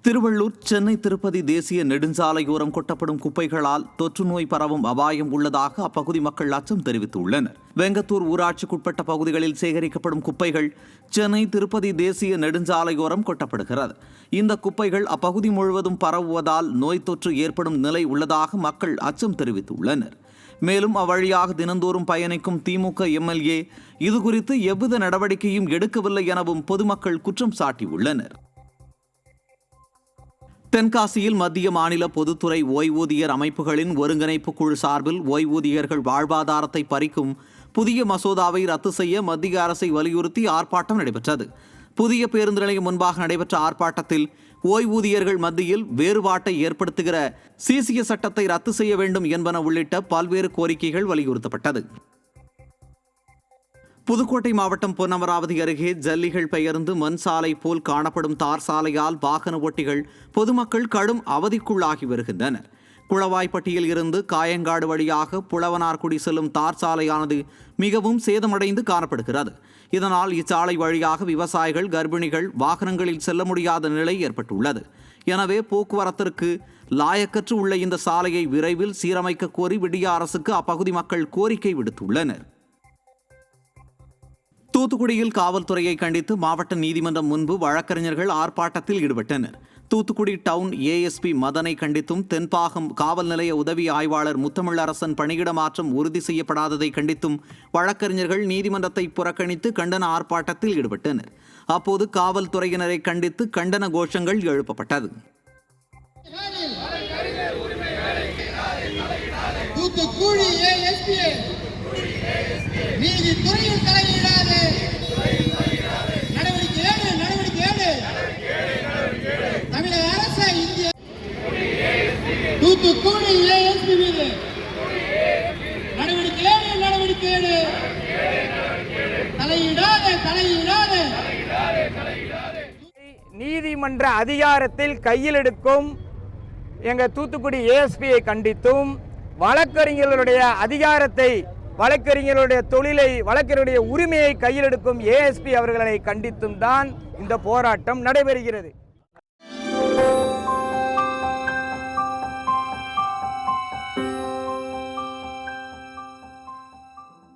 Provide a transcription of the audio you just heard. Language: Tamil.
திருவள்ளூர் சென்னை திருப்பதி தேசிய நெடுஞ்சாலையோரம் கொட்டப்படும் குப்பைகளால் தொற்று நோய் பரவும் அபாயம் உள்ளதாக அப்பகுதி மக்கள் அச்சம் தெரிவித்துள்ளனர். வெங்கத்தூர் ஊராட்சிக்குட்பட்ட பகுதிகளில் சேகரிக்கப்படும் குப்பைகள் சென்னை திருப்பதி தேசிய நெடுஞ்சாலையோரம் கொட்டப்படுகிறது. இந்த குப்பைகள் அப்பகுதி முழுவதும் பரவுவதால் நோய் தொற்று ஏற்படும் நிலை உள்ளதாக மக்கள் அச்சம் தெரிவித்துள்ளனர். மேலும் அவ்வழியாக தினந்தோறும் பயணிக்கும் திமுக எம்எல்ஏ இதுகுறித்து எவ்வித நடவடிக்கையும் எடுக்கவில்லை எனவும் பொதுமக்கள் குற்றம் சாட்டியுள்ளனர். தென்காசியில் மத்திய மாநில பொதுத்துறை ஓய்வூதியர் அமைப்புகளின் ஒருங்கிணைப்பு குழு சார்பில் ஓய்வூதியர்கள் வாழ்வாதாரத்தை பறிக்கும் புதிய மசோதாவை ரத்து செய்ய மத்திய அரசை வலியுறுத்தி ஆர்ப்பாட்டம் நடைபெற்றது. புதிய பேருந்து நிலையம் முன்பாக நடைபெற்ற ஆர்ப்பாட்டத்தில் ஓய்வூதியர்கள் மத்தியில் வேறுபாட்டை ஏற்படுத்துகிற சிசிய சட்டத்தை ரத்து செய்ய வேண்டும் என்பன உள்ளிட்ட பல்வேறு கோரிக்கைகள் வலியுறுத்தப்பட்டது. புதுக்கோட்டை மாவட்டம் பொன்னமராவதி அருகே ஜல்லிகள் பெயர்ந்து மண் சாலை போல் காணப்படும் தார் சாலையால் வாகன ஓட்டிகள் பொதுமக்கள் கடும் அவதிக்குள்ளாகி வருகின்றனர். குளவாய்ப்பட்டியில் இருந்து காயங்காடு வழியாக புலவனார்குடி செல்லும் தார் சாலையானது மிகவும் சேதமடைந்து காணப்படுகிறது. இதனால் இச்சாலை வழியாக விவசாயிகள், கர்ப்பிணிகள் வாகனங்களில் செல்ல முடியாத நிலை ஏற்பட்டுள்ளது. எனவே போக்குவரத்திற்கு லாயக்கற்று உள்ள இந்த சாலையை விரைவில் சீரமைக்க கோரி விடிய அரசுக்கு அப்பகுதி மக்கள் கோரிக்கை விடுத்துள்ளனர். தூத்துக்குடியில் காவல்துறையை கண்டித்து மாவட்ட நீதிமன்றம் முன்பு வழக்கறிஞர்கள் ஆர்ப்பாட்டத்தில் ஈடுபட்டனர். தூத்துக்குடி டவுன் ஏஎஸ்பி மதனை கண்டித்தும், தென்பாகம் காவல் நிலைய உதவி ஆய்வாளர் முத்தமிழரசன் பணியிட மாற்றம் உறுதி செய்யப்படாததை கண்டித்தும் வழக்கறிஞர்கள் நீதிமன்றத்தை புறக்கணித்து கண்டன ஆர்ப்பாட்டத்தில் ஈடுபட்டனர். அப்போது காவல்துறையினரை கண்டித்து கண்டன கோஷங்கள் எழுப்பப்பட்டது. நீதித்துறையில் தலையிடாது, நடவடிக்கை ஏடு, தமிழக அரசு இந்திய தூத்துக்குடி ஏஎஸ்பி மீது நடவடிக்கை ஏடு, தலையிடாத நீதிமன்ற அதிகாரத்தில் கையில் எடுக்கும் எங்க தூத்துக்குடி ஏஎஸ்பியை கண்டித்தும், வழக்கறிஞர்களுடைய அதிகாரத்தை, வழக்கறிஞருடைய தொழிலை, வழக்கறிஞருடைய உரிமையை கையில் எடுக்கும் ஏஎஸ்பி அவர்களை கண்டித்தும் தான் இந்த போராட்டம் நடைபெறுகிறது.